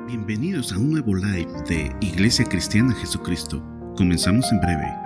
Bienvenidos a un nuevo live de Iglesia Cristiana Jesucristo. Comenzamos en breve.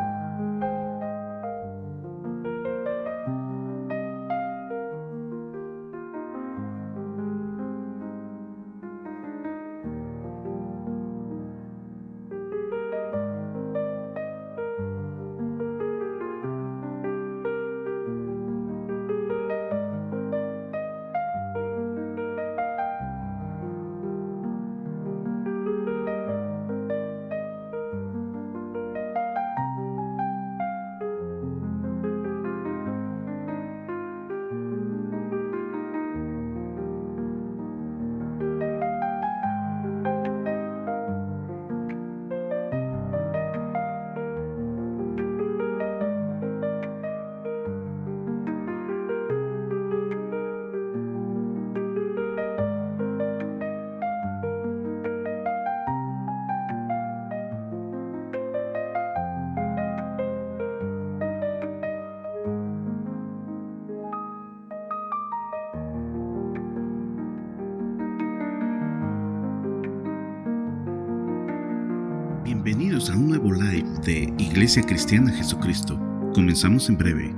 Bienvenidos a un nuevo live de Iglesia Cristiana Jesucristo. Comenzamos en breve.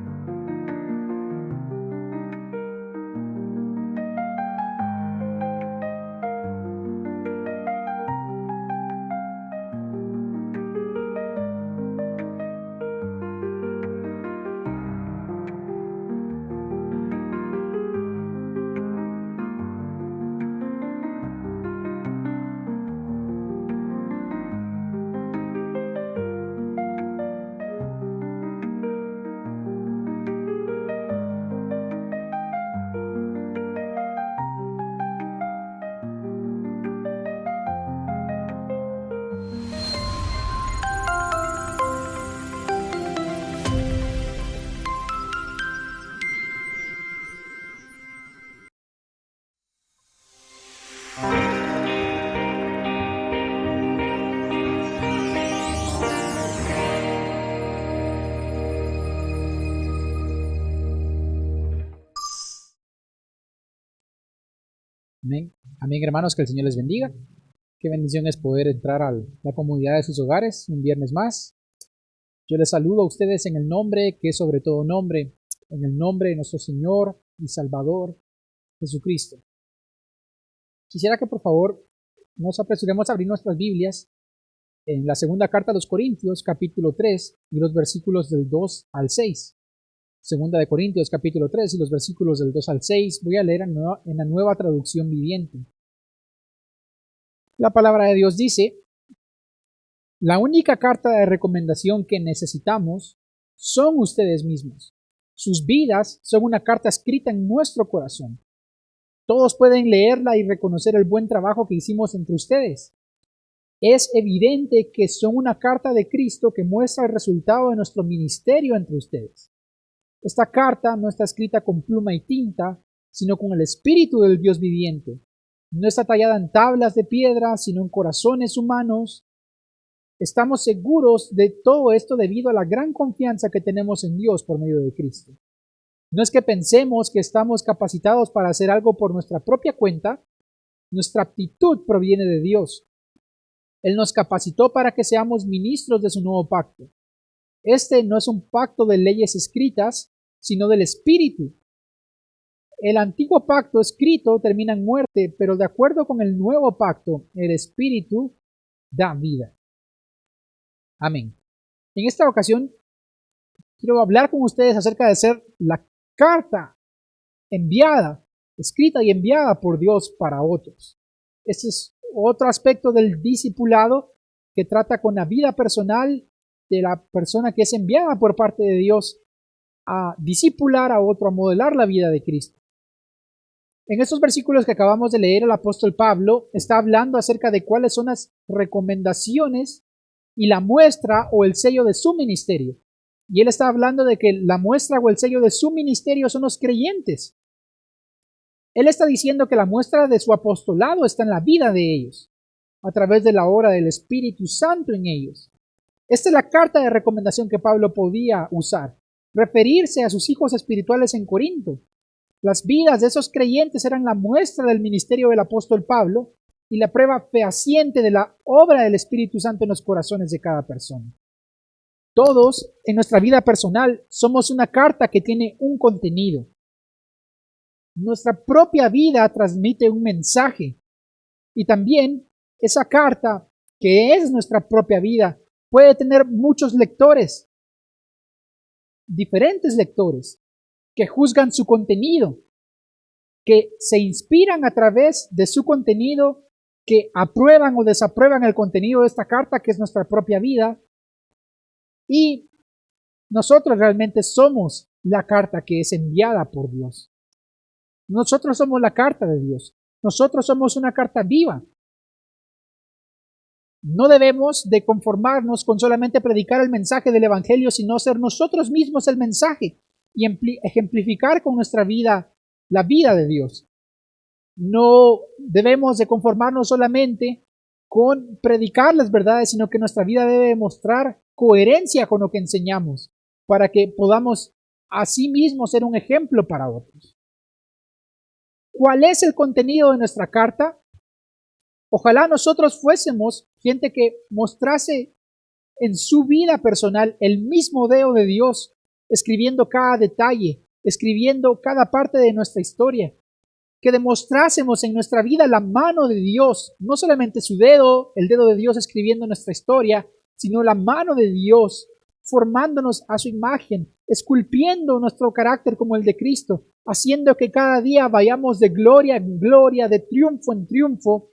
Amén. Amén, hermanos, que el Señor les bendiga. Qué bendición es poder entrar a la comunidad de sus hogares un viernes más. Yo les saludo a ustedes en el nombre que es sobre todo nombre, en el nombre de nuestro Señor y Salvador Jesucristo. Quisiera que por favor nos apresuremos a abrir nuestras Biblias en la segunda carta a los Corintios, capítulo 3, y los versículos del 2 al 6. Segunda de Corintios, capítulo 3, y los versículos del 2 al 6. Voy a leer en la nueva traducción viviente. La palabra de Dios dice: la única carta de recomendación que necesitamos son ustedes mismos. Sus vidas son una carta escrita en nuestro corazón. Todos pueden leerla y reconocer el buen trabajo que hicimos entre ustedes. Es evidente que son una carta de Cristo que muestra el resultado de nuestro ministerio entre ustedes. Esta carta no está escrita con pluma y tinta, sino con el Espíritu del Dios viviente. No está tallada en tablas de piedra, sino en corazones humanos. Estamos seguros de todo esto debido a la gran confianza que tenemos en Dios por medio de Cristo. No es que pensemos que estamos capacitados para hacer algo por nuestra propia cuenta. Nuestra aptitud proviene de Dios. Él nos capacitó para que seamos ministros de su nuevo pacto. Este no es un pacto de leyes escritas, sino del Espíritu. El antiguo pacto escrito termina en muerte, pero de acuerdo con el nuevo pacto, el Espíritu da vida. Amén. En esta ocasión, quiero hablar con ustedes acerca de ser la carta enviada, escrita y enviada por Dios para otros. Este es otro aspecto del discipulado que trata con la vida personal de la persona que es enviada por parte de Dios a discipular a otro, a modelar la vida de Cristo. En estos versículos que acabamos de leer, el apóstol Pablo está hablando acerca de cuáles son las recomendaciones y la muestra o el sello de su ministerio. Y él está hablando de que la muestra o el sello de su ministerio son los creyentes. Él está diciendo que la muestra de su apostolado está en la vida de ellos, a través de la obra del Espíritu Santo en ellos. Esta es la carta de recomendación que Pablo podía usar. referirse a sus hijos espirituales en Corinto. Las vidas de esos creyentes eran la muestra del ministerio del apóstol Pablo y la prueba fehaciente de la obra del Espíritu Santo en los corazones de cada persona. Todos en nuestra vida personal somos una carta que tiene un contenido. Nuestra propia vida transmite un mensaje y también esa carta, que es nuestra propia vida, puede tener muchos lectores, diferentes lectores, que juzgan su contenido, que se inspiran a través de su contenido, que aprueban o desaprueban el contenido de esta carta, que es nuestra propia vida. Y nosotros realmente somos la carta que es enviada por Dios. Nosotros somos la carta de Dios. Nosotros somos una carta viva. No debemos de conformarnos con solamente predicar el mensaje del Evangelio, sino ser nosotros mismos el mensaje y ejemplificar con nuestra vida la vida de Dios. No debemos de conformarnos solamente con predicar las verdades, sino que nuestra vida debe demostrar coherencia con lo que enseñamos, para que podamos asimismo ser un ejemplo para otros. ¿Cuál es el contenido de nuestra carta? Ojalá nosotros fuésemos gente que mostrase en su vida personal el mismo dedo de Dios, escribiendo cada detalle, escribiendo cada parte de nuestra historia, que demostrásemos en nuestra vida la mano de Dios, no solamente su dedo, el dedo de Dios escribiendo nuestra historia, sino la mano de Dios formándonos a su imagen, esculpiendo nuestro carácter como el de Cristo, haciendo que cada día vayamos de gloria en gloria, de triunfo en triunfo.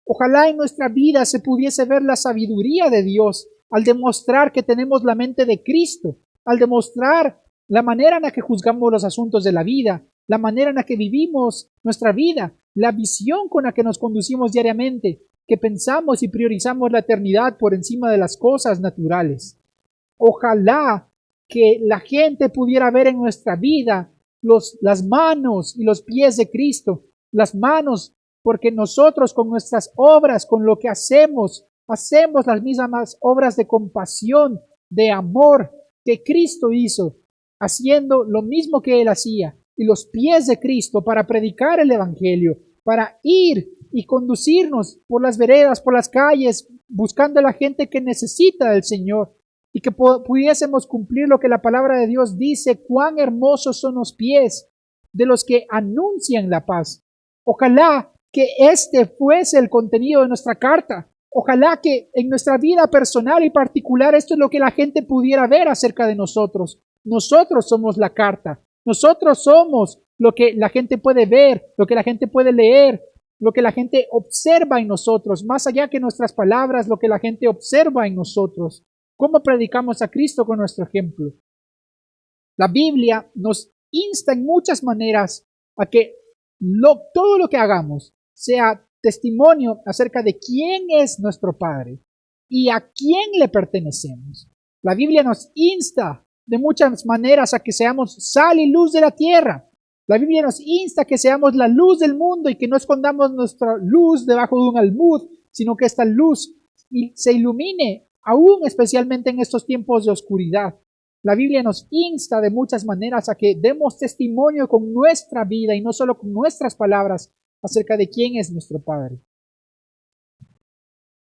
Ojalá en nuestra vida se pudiese ver la sabiduría de Dios al demostrar que tenemos la mente de Cristo, al demostrar la manera en la que juzgamos los asuntos de la vida, la manera en la que vivimos nuestra vida, la visión con la que nos conducimos diariamente, que pensamos y priorizamos la eternidad por encima de las cosas naturales. Ojalá que la gente pudiera ver en nuestra vida las manos y los pies de Cristo, las manos porque nosotros con nuestras obras, con lo que hacemos las mismas obras de compasión, de amor que Cristo hizo, haciendo lo mismo que Él hacía, y los pies de Cristo para predicar el Evangelio, para ir y conducirnos por las veredas, por las calles, buscando a la gente que necesita del Señor, y que pudiésemos cumplir lo que la palabra de Dios dice: cuán hermosos son los pies de los que anuncian la paz. Ojalá que este fuese el contenido de nuestra carta. Ojalá que en nuestra vida personal y particular esto es lo que la gente pudiera ver acerca de nosotros. Nosotros somos la carta. Nosotros somos lo que la gente puede ver, lo que la gente puede leer, lo que la gente observa en nosotros, más allá que nuestras palabras, lo que la gente observa en nosotros. ¿Cómo predicamos a Cristo con nuestro ejemplo? La Biblia nos insta en muchas maneras a que todo lo que hagamos sea testimonio acerca de quién es nuestro Padre y a quién le pertenecemos. La Biblia nos insta de muchas maneras a que seamos sal y luz de la tierra. La Biblia nos insta a que seamos la luz del mundo y que no escondamos nuestra luz debajo de un almud, sino que esta luz se ilumine aún especialmente en estos tiempos de oscuridad. La Biblia nos insta de muchas maneras a que demos testimonio con nuestra vida y no solo con nuestras palabras acerca de quién es nuestro Padre.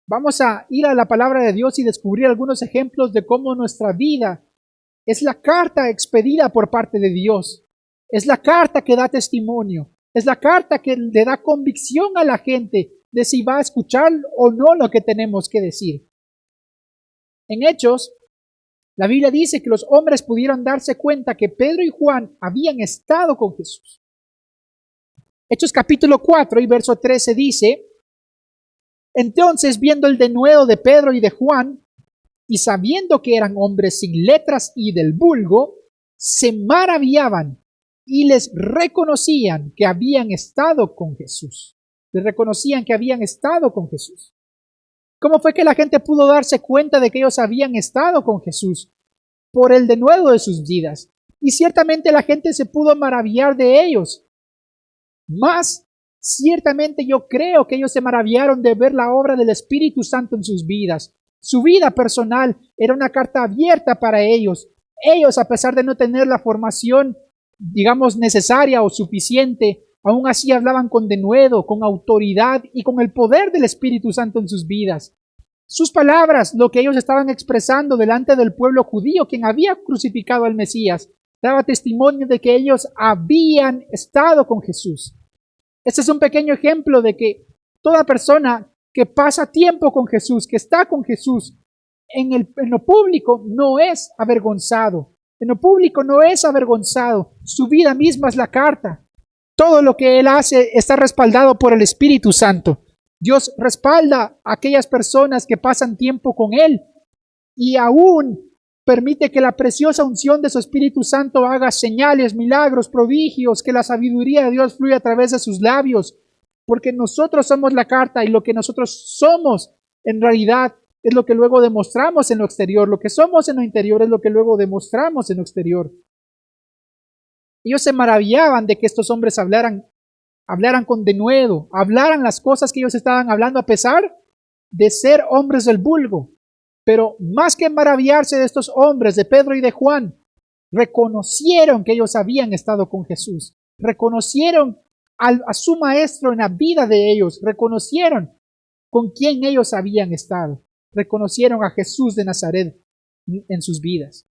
Vamos a ir a la palabra de Dios y descubrir algunos ejemplos de cómo nuestra vida es la carta expedida por parte de Dios. Es la carta que da testimonio. Es la carta que le da convicción a la gente de si va a escuchar o no lo que tenemos que decir. En Hechos, la Biblia dice que los hombres pudieron darse cuenta que Pedro y Juan habían estado con Jesús. Hechos capítulo 4 y verso 13 dice: entonces, viendo el denuedo de Pedro y de Juan, y sabiendo que eran hombres sin letras y del vulgo, se maravillaban y les reconocían que habían estado con Jesús. Les reconocían que habían estado con Jesús. ¿Cómo fue que la gente pudo darse cuenta de que ellos habían estado con Jesús? Por el denuedo de sus vidas. Y ciertamente la gente se pudo maravillar de ellos. Más, ciertamente yo creo que ellos se maravillaron de ver la obra del Espíritu Santo en sus vidas. Su vida personal era una carta abierta para ellos, Ellos, a pesar de no tener la formación, digamos, necesaria o suficiente, aún así hablaban con denuedo, con autoridad y con el poder del Espíritu Santo en sus vidas. Sus palabras, lo que ellos estaban expresando delante del pueblo judío, quien había crucificado al Mesías, daba testimonio de que ellos habían estado con Jesús. Este es un pequeño ejemplo de que toda persona que pasa tiempo con Jesús, que está con Jesús, en lo público no es avergonzado. En lo público no es avergonzado. Su vida misma es la carta. Todo lo que él hace está respaldado por el Espíritu Santo. Dios respalda a aquellas personas que pasan tiempo con él y aún permite que la preciosa unción de su Espíritu Santo haga señales, milagros, prodigios, que la sabiduría de Dios fluya a través de sus labios, porque nosotros somos la carta y lo que nosotros somos en realidad es lo que luego demostramos en lo exterior. Lo que somos en lo interior es lo que luego demostramos en lo exterior. Ellos se maravillaban de que estos hombres hablaran con denuedo, hablaran las cosas que ellos estaban hablando a pesar de ser hombres del vulgo. Pero más que maravillarse de estos hombres, de Pedro y de Juan, reconocieron que ellos habían estado con Jesús, reconocieron a su maestro en la vida de ellos, reconocieron con quién ellos habían estado, reconocieron a Jesús de Nazaret en sus vidas.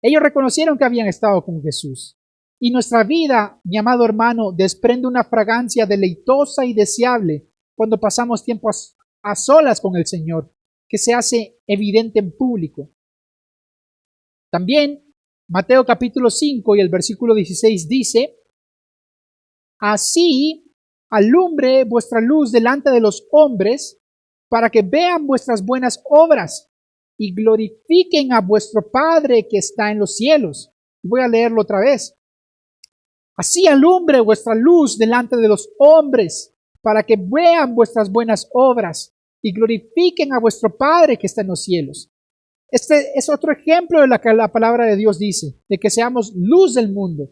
Ellos reconocieron que habían estado con Jesús. Y nuestra vida, mi amado hermano, desprende una fragancia deleitosa y deseable cuando pasamos tiempo a solas con el Señor, que se hace evidente en público. También Mateo capítulo 5 y el versículo 16 dice: así alumbre vuestra luz delante de los hombres, para que vean vuestras buenas obras y glorifiquen a vuestro Padre que está en los cielos. Voy a leerlo otra vez. Así alumbre vuestra luz delante de los hombres, para que vean vuestras buenas obras y glorifiquen a vuestro Padre que está en los cielos. Este es otro ejemplo de lo que la palabra de Dios dice, de que seamos luz del mundo,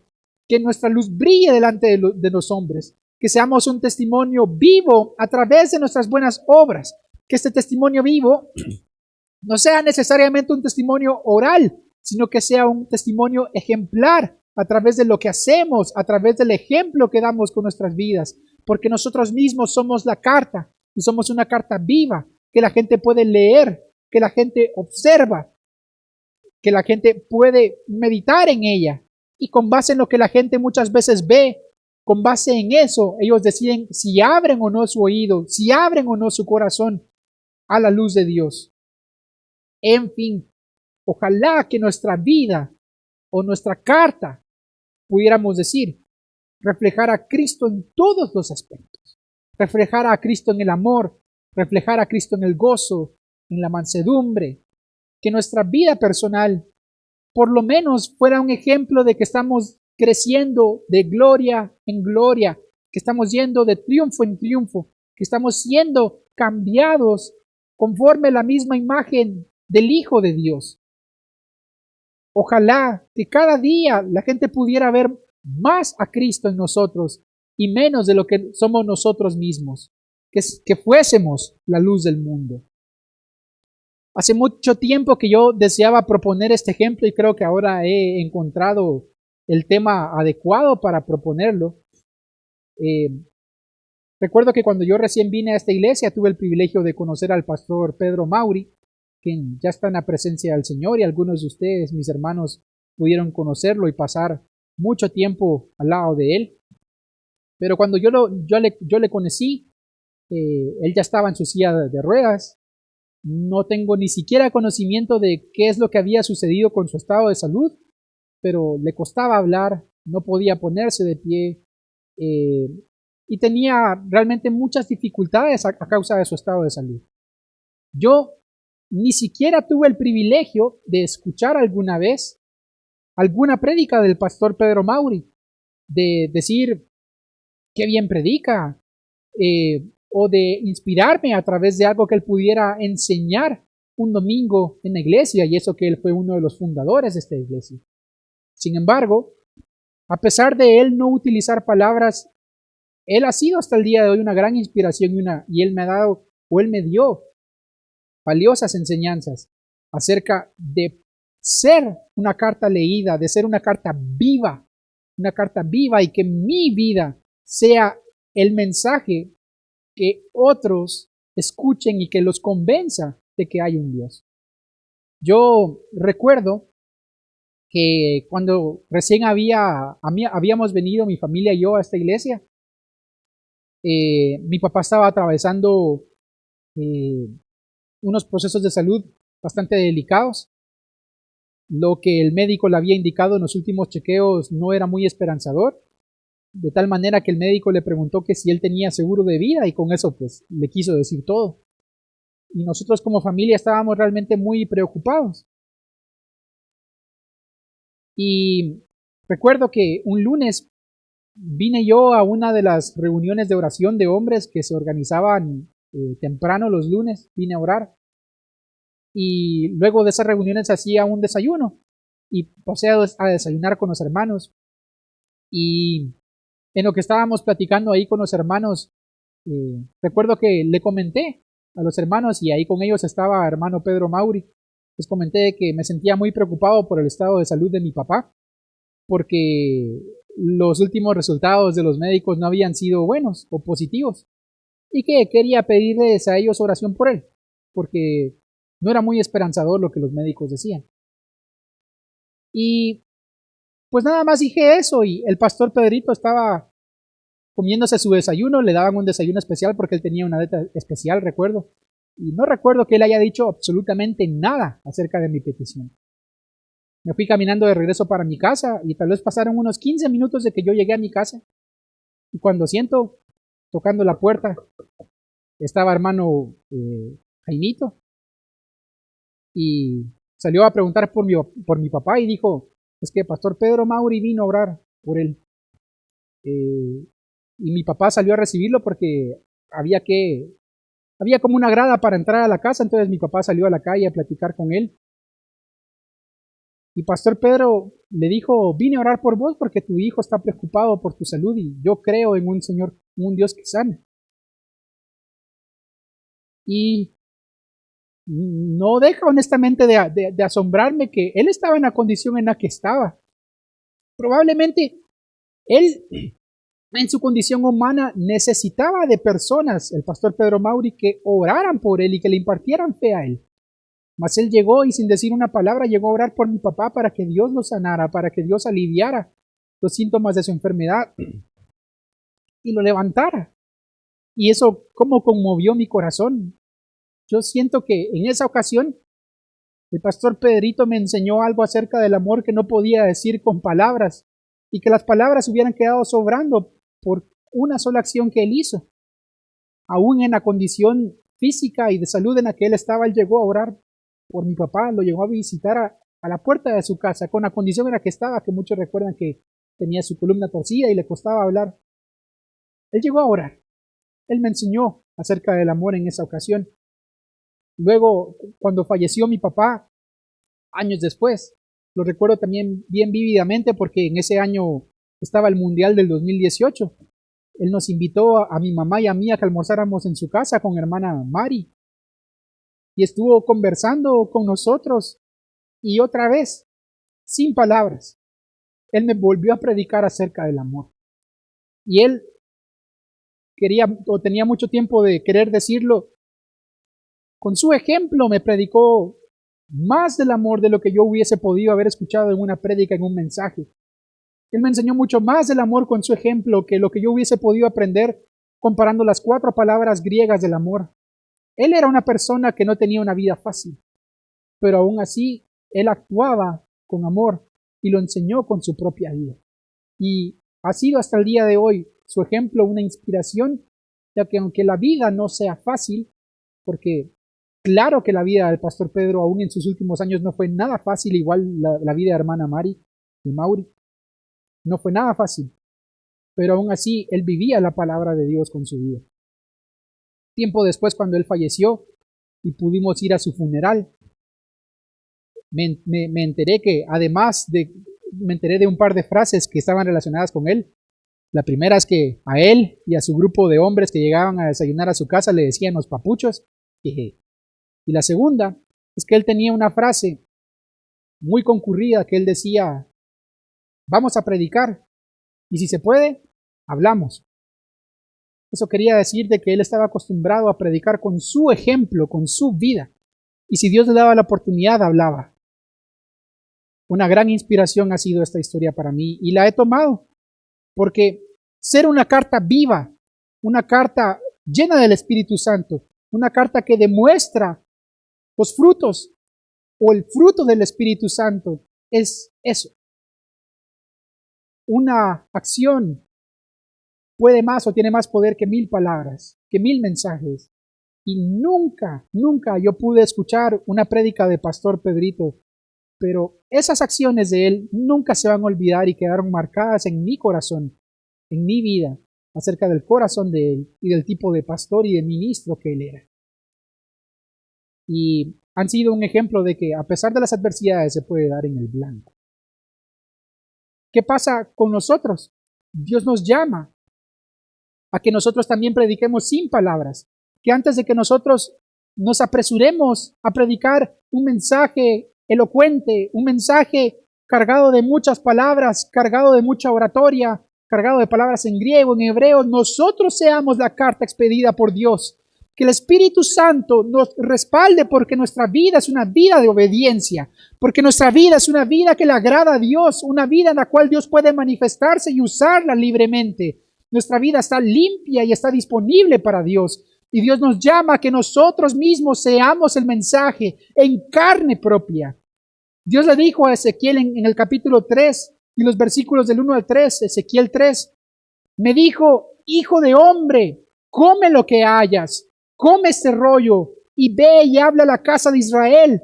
que nuestra luz brille delante de los hombres, que seamos un testimonio vivo a través de nuestras buenas obras, que este testimonio vivo no sea necesariamente un testimonio oral, sino que sea un testimonio ejemplar a través de lo que hacemos, a través del ejemplo que damos con nuestras vidas, porque nosotros mismos somos la carta y somos una carta viva que la gente puede leer, que la gente observa, que la gente puede meditar en ella y con base en lo que la gente muchas veces ve, con base en eso, ellos deciden si abren o no su oído, si abren o no su corazón a la luz de Dios. En fin, ojalá que nuestra vida o nuestra carta, pudiéramos decir, reflejar a Cristo en todos los aspectos, reflejar a Cristo en el amor, reflejar a Cristo en el gozo, en la mansedumbre, que nuestra vida personal por lo menos fuera un ejemplo de que estamos creciendo de gloria en gloria, que estamos yendo de triunfo en triunfo, que estamos siendo cambiados conforme a la misma imagen del Hijo de Dios. Ojalá que cada día la gente pudiera ver más a Cristo en nosotros y menos de lo que somos nosotros mismos, que fuésemos la luz del mundo. Hace mucho tiempo que yo deseaba proponer este ejemplo y creo que ahora he encontrado el tema adecuado para proponerlo. Recuerdo que cuando yo recién vine a esta iglesia tuve el privilegio de conocer al pastor Pedro Mauri, quien ya está en la presencia del Señor, y algunos de ustedes, mis hermanos, pudieron conocerlo y pasar mucho tiempo al lado de él. Pero cuando yo le conocí, él ya estaba en su silla de ruedas. No tengo ni siquiera conocimiento de qué es lo que había sucedido con su estado de salud, pero le costaba hablar, no podía ponerse de pie y tenía realmente muchas dificultades a causa de su estado de salud. Yo ni siquiera tuve el privilegio de escuchar alguna vez alguna prédica del pastor Pedro Mauri, de decir qué bien predica, o de inspirarme a través de algo que él pudiera enseñar un domingo en la iglesia, y eso que él fue uno de los fundadores de esta iglesia. Sin embargo, a pesar de él no utilizar palabras, él ha sido hasta el día de hoy una gran inspiración y él me ha dado, o él me dio valiosas enseñanzas acerca de ser una carta leída, de ser una carta viva y que mi vida sea el mensaje que otros escuchen y que los convenza de que hay un Dios. Yo recuerdo que cuando recién habíamos venido mi familia y yo a esta iglesia, mi papá estaba atravesando unos procesos de salud bastante delicados. Lo que el médico le había indicado en los últimos chequeos no era muy esperanzador, de tal manera que el médico le preguntó que si él tenía seguro de vida y con eso pues le quiso decir todo. Y nosotros como familia estábamos realmente muy preocupados. Y recuerdo que un lunes vine yo a una de las reuniones de oración de hombres que se organizaban temprano los lunes, vine a orar. Y luego de esas reuniones hacía un desayuno y pasé a desayunar con los hermanos. Y en lo que estábamos platicando ahí con los hermanos, recuerdo que le comenté a los hermanos, y ahí con ellos estaba hermano Pedro Mauri, les comenté que me sentía muy preocupado por el estado de salud de mi papá, porque los últimos resultados de los médicos no habían sido buenos o positivos, y que quería pedirles a ellos oración por él, porque no era muy esperanzador lo que los médicos decían. Y pues nada más dije eso, y el pastor Pedrito estaba comiéndose su desayuno, le daban un desayuno especial porque él tenía una dieta especial, recuerdo. Y no recuerdo que él haya dicho absolutamente nada acerca de mi petición. Me fui caminando de regreso para mi casa y tal vez pasaron unos 15 minutos de que yo llegué a mi casa. Y cuando siento, tocando la puerta, estaba hermano Jaimito. Y salió a preguntar por mi papá y dijo, es que pastor Pedro Mauri vino a orar por él. Y mi papá salió a recibirlo porque había como una grada para entrar a la casa, entonces mi papá salió a la calle a platicar con él. Y pastor Pedro le dijo, vine a orar por vos porque tu hijo está preocupado por tu salud y yo creo en un Señor, un Dios que sana. Y no deja honestamente de asombrarme que él estaba en la condición en la que estaba. Probablemente él, en su condición humana, necesitaba de personas, el pastor Pedro Mauri, que oraran por él y que le impartieran fe a él. Mas él llegó y sin decir una palabra llegó a orar por mi papá para que Dios lo sanara, para que Dios aliviara los síntomas de su enfermedad y lo levantara. Y eso cómo conmovió mi corazón. Yo siento que en esa ocasión el pastor Pedrito me enseñó algo acerca del amor que no podía decir con palabras y que las palabras hubieran quedado sobrando por una sola acción que él hizo. Aún en la condición física y de salud en la que él estaba, él llegó a orar por mi papá, lo llegó a visitar a la puerta de su casa con la condición en la que estaba, que muchos recuerdan que tenía su columna torcida y le costaba hablar. Él llegó a orar. Él me enseñó acerca del amor en esa ocasión. Luego, cuando falleció mi papá, años después, lo recuerdo también bien vívidamente porque en ese año estaba el Mundial del 2018. Él nos invitó a mi mamá y a mí a que almorzáramos en su casa con hermana Mari. Y estuvo conversando con nosotros y otra vez, sin palabras, él me volvió a predicar acerca del amor. Y él tenía mucho tiempo de querer decirlo. Con su ejemplo me predicó más del amor de lo que yo hubiese podido haber escuchado en una prédica, en un mensaje. Él me enseñó mucho más del amor con su ejemplo que lo que yo hubiese podido aprender comparando las 4 palabras griegas del amor. Él era una persona que no tenía una vida fácil, pero aún así él actuaba con amor y lo enseñó con su propia vida. Y ha sido hasta el día de hoy su ejemplo una inspiración, ya que aunque la vida no sea fácil, porque claro que la vida del pastor Pedro aún en sus últimos años no fue nada fácil, igual la vida de hermana Mari y Mauri, no fue nada fácil, pero aún así él vivía la palabra de Dios con su vida. Tiempo después, cuando él falleció y pudimos ir a su funeral, me enteré que me enteré de un par de frases que estaban relacionadas con él. La primera es que a él y a su grupo de hombres que llegaban a desayunar a su casa le decían los papuchos. Y la segunda es que él tenía una frase muy concurrida que él decía, vamos a predicar y si se puede, hablamos. Eso quería decir de que él estaba acostumbrado a predicar con su ejemplo, con su vida. Y si Dios le daba la oportunidad, hablaba. Una gran inspiración ha sido esta historia para mí y la he tomado porque ser una carta viva, una carta llena del Espíritu Santo, una carta que demuestra los frutos o el fruto del Espíritu Santo es eso. Una acción puede más o tiene más poder que 1000 palabras, que 1000 mensajes. Y nunca yo pude escuchar una prédica de Pastor Pedrito, pero esas acciones de él nunca se van a olvidar y quedaron marcadas en mi corazón, en mi vida, acerca del corazón de él y del tipo de pastor y de ministro que él era. Y han sido un ejemplo de que a pesar de las adversidades se puede dar en el blanco. ¿Qué pasa con nosotros? Dios nos llama a que nosotros también prediquemos sin palabras, que antes de que nosotros nos apresuremos a predicar un mensaje elocuente, un mensaje cargado de muchas palabras, cargado de mucha oratoria, cargado de palabras en griego, en hebreo, nosotros seamos la carta expedida por Dios. Que el Espíritu Santo nos respalde porque nuestra vida es una vida de obediencia, porque nuestra vida es una vida que le agrada a Dios, una vida en la cual Dios puede manifestarse y usarla libremente. Nuestra vida está limpia y está disponible para Dios. Y Dios nos llama a que nosotros mismos seamos el mensaje en carne propia. Dios le dijo a Ezequiel en el capítulo 3 y los versículos del 1 al 3, Ezequiel 3, me dijo, hijo de hombre, come lo que hayas, come este rollo y ve y habla a la casa de Israel.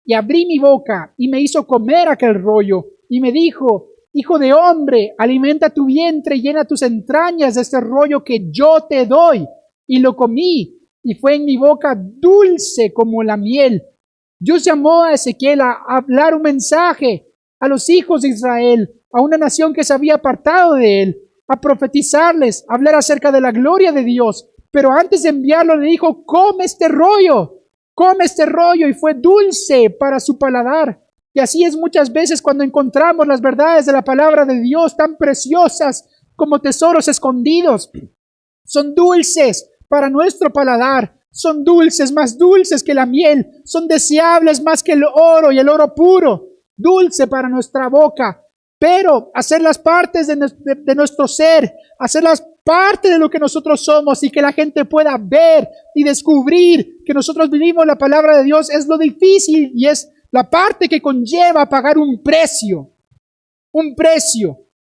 Y abrí mi boca y me hizo comer aquel rollo y me dijo, hijo de hombre, alimenta tu vientre y llena tus entrañas de este rollo que yo te doy. Y lo comí y fue en mi boca dulce como la miel. Dios llamó a Ezequiel a hablar un mensaje a los hijos de Israel, a una nación que se había apartado de él, a profetizarles, a hablar acerca de la gloria de Dios. Pero antes de enviarlo le dijo, come este rollo, y fue dulce para su paladar. Y así es muchas veces cuando encontramos las verdades de la palabra de Dios tan preciosas como tesoros escondidos. Son dulces para nuestro paladar, son dulces, más dulces que la miel, son deseables más que el oro y el oro puro, dulce para nuestra boca, pero hacerlas partes de nuestro ser, hacerlas parte de lo que nosotros somos y que la gente pueda ver y descubrir que nosotros vivimos la palabra de Dios es lo difícil y es la parte que conlleva pagar un precio,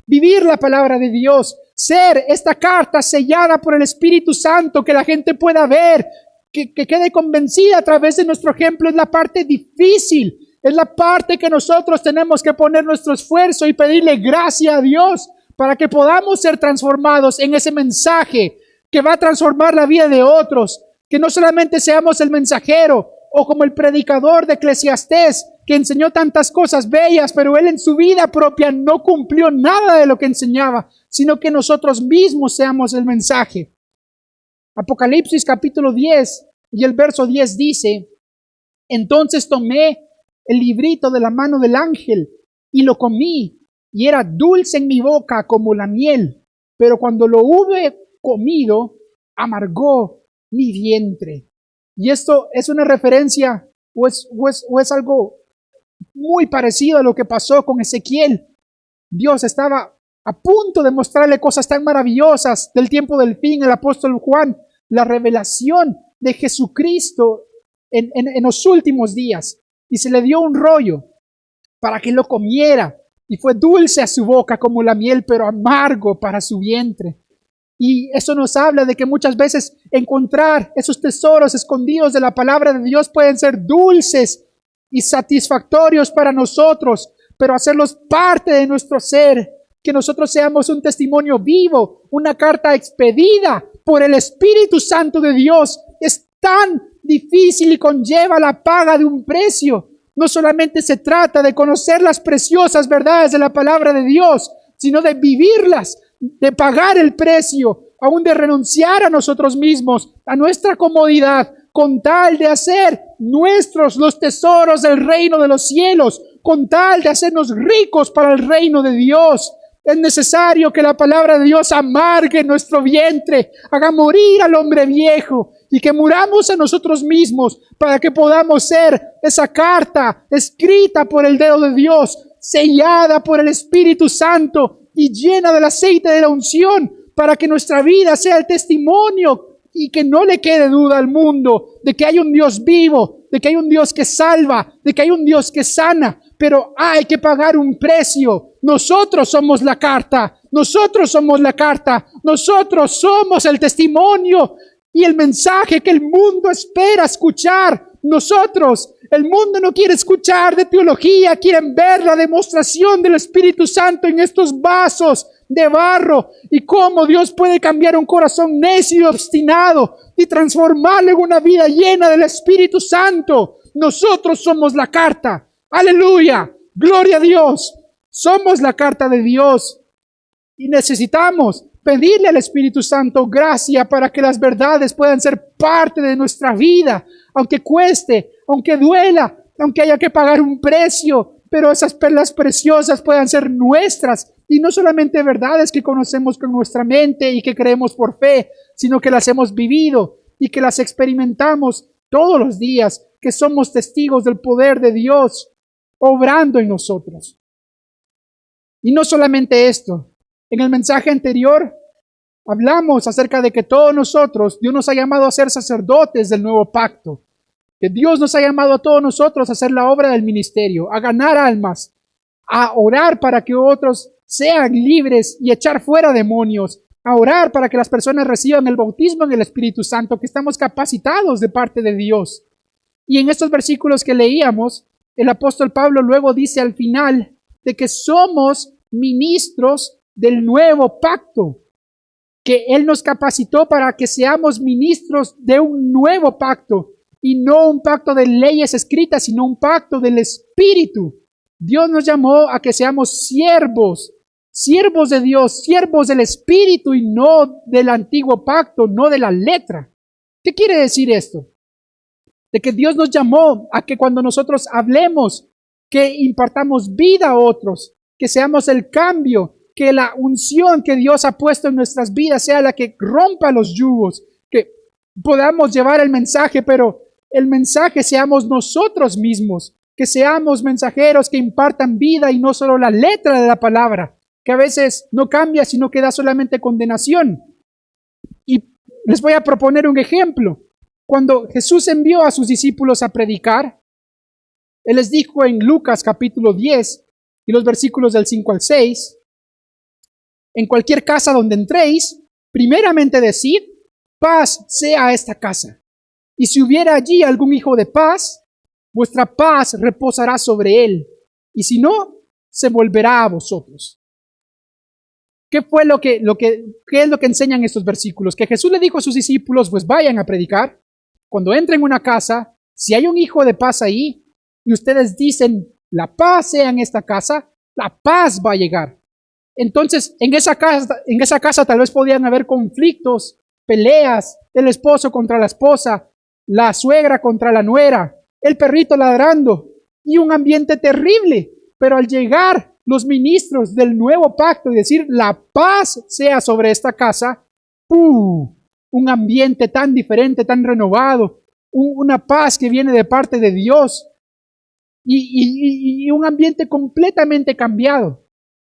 vivir la palabra de Dios, ser esta carta sellada por el Espíritu Santo, que la gente pueda ver, que quede convencida a través de nuestro ejemplo, es la parte difícil, es la parte que nosotros tenemos que poner nuestro esfuerzo y pedirle gracia a Dios para que podamos ser transformados en ese mensaje que va a transformar la vida de otros, que no solamente seamos el mensajero o como el predicador de Eclesiastés, que enseñó tantas cosas bellas, pero él en su vida propia no cumplió nada de lo que enseñaba, sino que nosotros mismos seamos el mensaje. Apocalipsis capítulo 10 y el verso 10 dice, entonces tomé el librito de la mano del ángel y lo comí, y era dulce en mi boca como la miel, pero cuando lo hube comido, amargó mi vientre. Y esto es una referencia o es algo muy parecido a lo que pasó con Ezequiel. Dios estaba a punto de mostrarle cosas tan maravillosas del tiempo del fin al apóstol Juan, la revelación de Jesucristo en los últimos días. Y se le dio un rollo para que lo comiera. Y fue dulce a su boca como la miel, pero amargo para su vientre. Y eso nos habla de que muchas veces encontrar esos tesoros escondidos de la palabra de Dios pueden ser dulces y satisfactorios para nosotros, pero hacerlos parte de nuestro ser, que nosotros seamos un testimonio vivo, una carta expedida por el Espíritu Santo de Dios, es tan difícil y conlleva la paga de un precio. No solamente se trata de conocer las preciosas verdades de la palabra de Dios, sino de vivirlas, de pagar el precio, aún de renunciar a nosotros mismos, a nuestra comodidad, con tal de hacer nuestros los tesoros del reino de los cielos, con tal de hacernos ricos para el reino de Dios. Es necesario que la palabra de Dios amargue nuestro vientre, haga morir al hombre viejo y que muramos a nosotros mismos para que podamos ser esa carta escrita por el dedo de Dios, sellada por el Espíritu Santo y llena del aceite de la unción, para que nuestra vida sea el testimonio y que no le quede duda al mundo de que hay un Dios vivo, de que hay un Dios que salva, de que hay un Dios que sana, pero hay que pagar un precio. Nosotros somos la carta, nosotros somos la carta, nosotros somos el testimonio y el mensaje que el mundo espera escuchar. Nosotros, el mundo no quiere escuchar de teología, quieren ver la demostración del Espíritu Santo en estos vasos de barro y cómo Dios puede cambiar un corazón necio y obstinado y transformarlo en una vida llena del Espíritu Santo. Nosotros somos la carta. Aleluya, gloria a Dios. Somos la carta de Dios y necesitamos pedirle al Espíritu Santo gracia para que las verdades puedan ser parte de nuestra vida, aunque cueste, aunque duela, aunque haya que pagar un precio, pero esas perlas preciosas puedan ser nuestras y no solamente verdades que conocemos con nuestra mente y que creemos por fe, sino que las hemos vivido y que las experimentamos todos los días, que somos testigos del poder de Dios obrando en nosotros. Y no solamente esto, en el mensaje anterior hablamos acerca de que todos nosotros, Dios nos ha llamado a ser sacerdotes del nuevo pacto, que Dios nos ha llamado a todos nosotros a hacer la obra del ministerio, a ganar almas, a orar para que otros sean libres y echar fuera demonios, a orar para que las personas reciban el bautismo en el Espíritu Santo, que estamos capacitados de parte de Dios. Y en estos versículos que leíamos, el apóstol Pablo luego dice al final de que somos ministros del nuevo pacto, que Él nos capacitó para que seamos ministros de un nuevo pacto, y no un pacto de leyes escritas, sino un pacto del Espíritu. Dios nos llamó a que seamos siervos de Dios, siervos del Espíritu y no del antiguo pacto, no de la letra. ¿Qué quiere decir esto? De que Dios nos llamó a que cuando nosotros hablemos, que impartamos vida a otros, que seamos el cambio, que la unción que Dios ha puesto en nuestras vidas sea la que rompa los yugos, que podamos llevar el mensaje, pero el mensaje seamos nosotros mismos, que seamos mensajeros que impartan vida y no solo la letra de la palabra, que a veces no cambia, sino que da solamente condenación. Y les voy a proponer un ejemplo. Cuando Jesús envió a sus discípulos a predicar, Él les dijo en Lucas capítulo 10 y los versículos del 5 al 6, en cualquier casa donde entréis, primeramente decid, paz sea a esta casa. Y si hubiera allí algún hijo de paz, vuestra paz reposará sobre él. Y si no, se volverá a vosotros. ¿Qué es lo que enseñan estos versículos? Que Jesús le dijo a sus discípulos, pues vayan a predicar. Cuando entren en una casa, si hay un hijo de paz ahí, y ustedes dicen, la paz sea en esta casa, la paz va a llegar. Entonces, en esa casa tal vez podían haber conflictos, peleas, el esposo contra la esposa, la suegra contra la nuera, el perrito ladrando y un ambiente terrible. Pero al llegar los ministros del nuevo pacto y decir la paz sea sobre esta casa, un ambiente tan diferente, tan renovado, una paz que viene de parte de Dios y un ambiente completamente cambiado.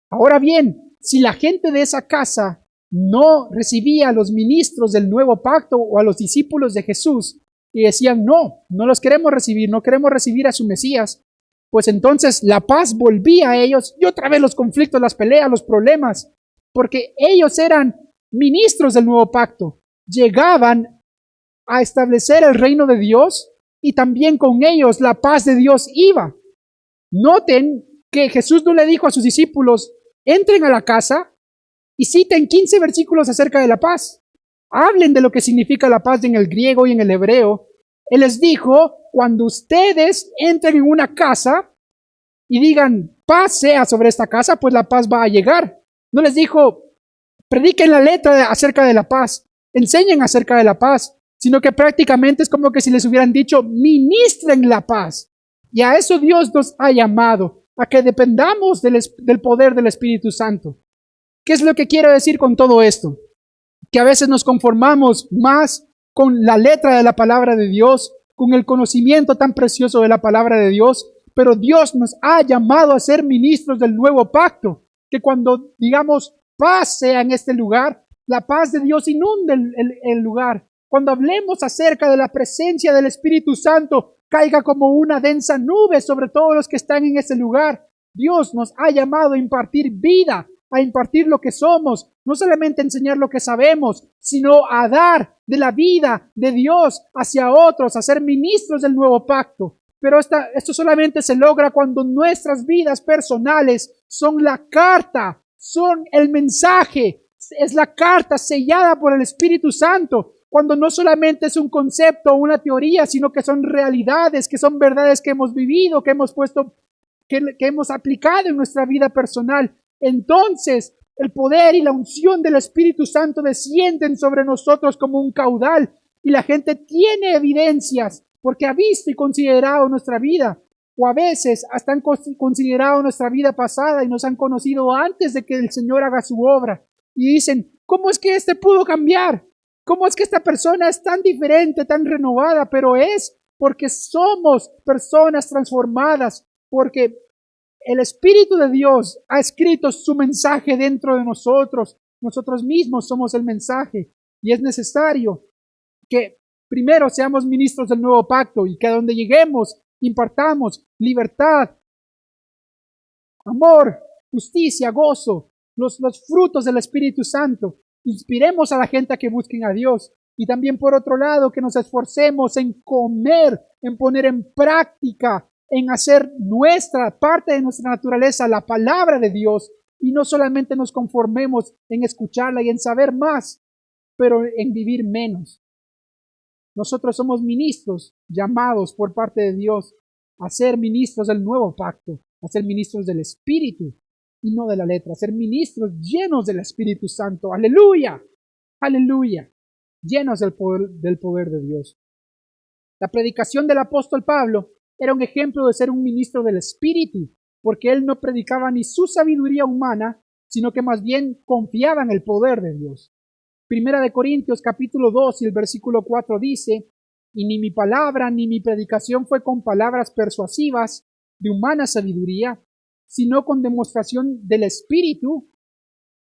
Ahora bien, si la gente de esa casa no recibía a los ministros del nuevo pacto o a los discípulos de Jesús y decían, no los queremos recibir, no queremos recibir a su Mesías, pues entonces la paz volvía a ellos y otra vez los conflictos, las peleas, los problemas, porque ellos eran ministros del nuevo pacto, llegaban a establecer el reino de Dios y también con ellos la paz de Dios iba. Noten que Jesús no le dijo a sus discípulos, entren a la casa y citen 15 versículos acerca de la paz. Hablen de lo que significa la paz en el griego y en el hebreo. Él les dijo, cuando ustedes entren en una casa y digan, paz sea sobre esta casa, pues la paz va a llegar. No les dijo, prediquen la letra acerca de la paz, enseñen acerca de la paz, sino que prácticamente es como que si les hubieran dicho, ministren la paz. Y a eso Dios nos ha llamado, a que dependamos del poder del Espíritu Santo. ¿Qué es lo que quiero decir con todo esto? Que a veces nos conformamos más con la letra de la palabra de Dios, con el conocimiento tan precioso de la palabra de Dios, pero Dios nos ha llamado a ser ministros del nuevo pacto, que cuando digamos paz sea en este lugar, la paz de Dios inunde el lugar. Cuando hablemos acerca de la presencia del Espíritu Santo, caiga como una densa nube sobre todos los que están en ese lugar. Dios nos ha llamado a impartir vida, a impartir lo que somos, no solamente enseñar lo que sabemos, sino a dar de la vida de Dios hacia otros, a ser ministros del nuevo pacto. Pero esto solamente se logra cuando nuestras vidas personales son la carta, son el mensaje, es la carta sellada por el Espíritu Santo, cuando no solamente es un concepto o una teoría, sino que son realidades, que son verdades que hemos vivido, que hemos puesto, que hemos aplicado en nuestra vida personal. Entonces, el poder y la unción del Espíritu Santo descienden sobre nosotros como un caudal y la gente tiene evidencias porque ha visto y considerado nuestra vida, o a veces hasta han considerado nuestra vida pasada y nos han conocido antes de que el Señor haga su obra y dicen, ¿cómo es que este pudo cambiar? ¿Cómo es que esta persona es tan diferente, tan renovada? Pero es porque somos personas transformadas, porque el Espíritu de Dios ha escrito su mensaje dentro de nosotros. Nosotros mismos somos el mensaje y es necesario que primero seamos ministros del nuevo pacto y que a donde lleguemos impartamos libertad, amor, justicia, gozo, los frutos del Espíritu Santo. Inspiremos a la gente a que busquen a Dios. Y también por otro lado, que nos esforcemos en comer, en poner en práctica, en hacer nuestra parte de nuestra naturaleza la palabra de Dios y no solamente nos conformemos en escucharla y en saber más, pero en vivir menos. Nosotros somos ministros llamados por parte de Dios a ser ministros del nuevo pacto, a ser ministros del Espíritu y no de la letra, a ser ministros llenos del Espíritu Santo. ¡Aleluya! ¡Aleluya! Llenos del poder de Dios. La predicación del apóstol Pablo era un ejemplo de ser un ministro del Espíritu, porque él no predicaba ni su sabiduría humana, sino que más bien confiaba en el poder de Dios. Primera de Corintios capítulo 2 y el versículo 4 dice, y ni mi palabra ni mi predicación fue con palabras persuasivas de humana sabiduría, sino con demostración del Espíritu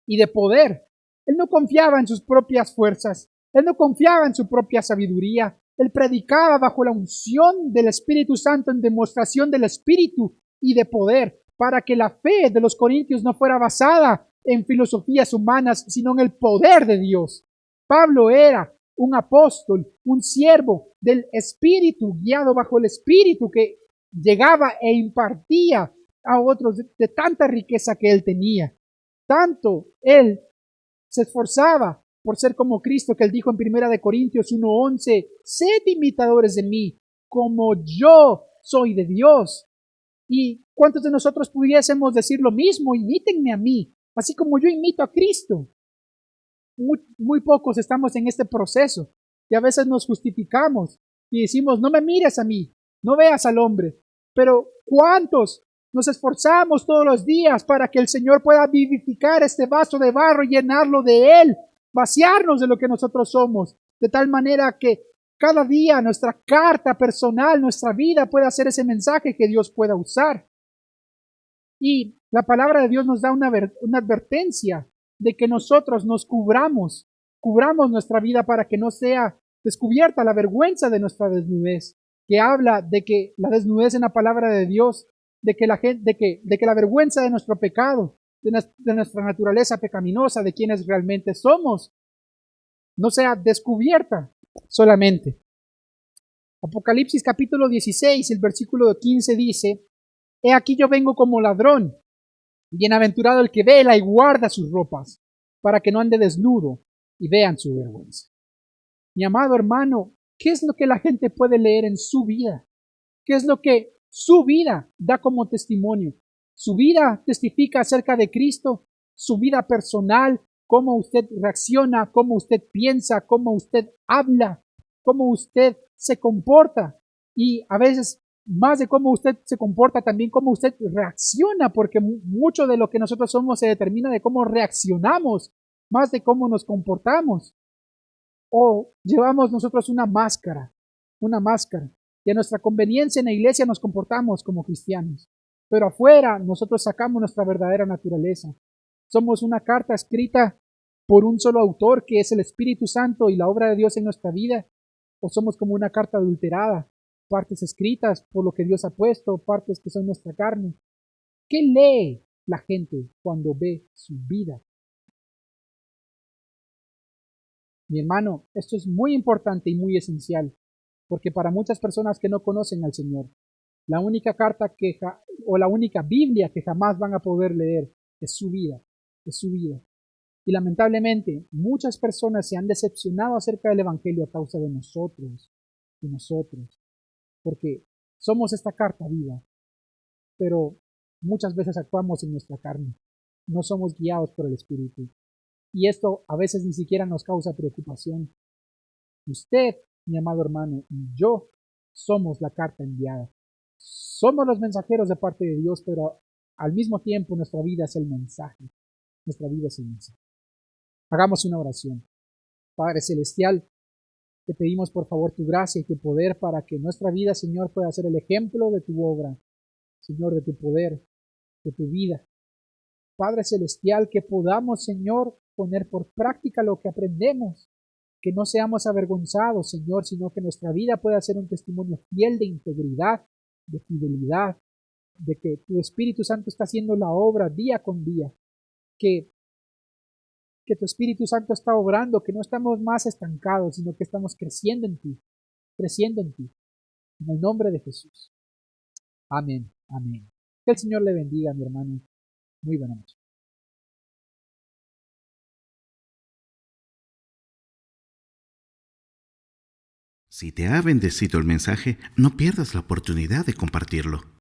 y de poder. Él no confiaba en sus propias fuerzas, él no confiaba en su propia sabiduría, él predicaba bajo la unción del Espíritu Santo en demostración del Espíritu y de poder, para que la fe de los corintios no fuera basada en filosofías humanas, sino en el poder de Dios. Pablo era un apóstol, un siervo del Espíritu, guiado bajo el Espíritu que llegaba e impartía a otros de tanta riqueza que él tenía. Tanto él se esforzaba por ser como Cristo, que él dijo en Primera de Corintios 1:11, sed imitadores de mí, como yo soy de Dios. ¿Y cuántos de nosotros pudiésemos decir lo mismo? Imítenme a mí, así como yo imito a Cristo. Muy pocos estamos en este proceso y a veces nos justificamos y decimos, no me mires a mí, no veas al hombre. Pero ¿cuántos nos esforzamos todos los días para que el Señor pueda vivificar este vaso de barro y llenarlo de Él, vaciarnos de lo que nosotros somos, de tal manera que cada día nuestra carta personal, nuestra vida pueda ser ese mensaje que Dios pueda usar? Y la palabra de Dios nos da una advertencia de que nosotros nos cubramos nuestra vida para que no sea descubierta la vergüenza de nuestra desnudez, que habla de que la desnudez en la palabra de Dios, de que la vergüenza de nuestro pecado, de nuestra naturaleza pecaminosa, de quienes realmente somos, no sea descubierta solamente. Apocalipsis capítulo 16, el versículo 15 dice, he aquí yo vengo como ladrón, bienaventurado el que vela y guarda sus ropas, para que no ande desnudo y vean su vergüenza. Mi amado hermano, ¿qué es lo que la gente puede leer en su vida? ¿Qué es lo que su vida da como testimonio? Su vida testifica acerca de Cristo, su vida personal, cómo usted reacciona, cómo usted piensa, cómo usted habla, cómo usted se comporta. Y a veces más de cómo usted se comporta, también cómo usted reacciona, porque mucho de lo que nosotros somos se determina de cómo reaccionamos, más de cómo nos comportamos. O llevamos nosotros una máscara, y a nuestra conveniencia en la iglesia nos comportamos como cristianos, pero afuera nosotros sacamos nuestra verdadera naturaleza. Somos una carta escrita por un solo autor, que es el Espíritu Santo y la obra de Dios en nuestra vida, o somos como una carta adulterada, partes escritas por lo que Dios ha puesto, partes que son nuestra carne. ¿Qué lee la gente cuando ve su vida? Mi hermano, esto es muy importante y muy esencial, porque para muchas personas que no conocen al Señor, la única carta o la única Biblia que jamás van a poder leer es su vida, es su vida. Y lamentablemente, muchas personas se han decepcionado acerca del Evangelio a causa de nosotros, porque somos esta carta viva, pero muchas veces actuamos en nuestra carne, no somos guiados por el Espíritu. Y esto a veces ni siquiera nos causa preocupación. Usted, mi amado hermano, y yo somos la carta enviada. Somos los mensajeros de parte de Dios, pero al mismo tiempo nuestra vida es el mensaje. Nuestra vida es el mensaje. Hagamos una oración. Padre Celestial, te pedimos por favor tu gracia y tu poder para que nuestra vida, Señor, pueda ser el ejemplo de tu obra, Señor, de tu poder, de tu vida. Padre Celestial, que podamos, Señor, poner por práctica lo que aprendemos, que no seamos avergonzados, Señor, sino que nuestra vida pueda ser un testimonio fiel de integridad, de fidelidad, de que tu Espíritu Santo está haciendo la obra día con día, que tu Espíritu Santo está obrando, que no estamos más estancados, sino que estamos creciendo en ti, creciendo en ti. En el nombre de Jesús. Amén, amén. Que el Señor le bendiga, mi hermano. Muy buena noche. Si te ha bendecido el mensaje, no pierdas la oportunidad de compartirlo.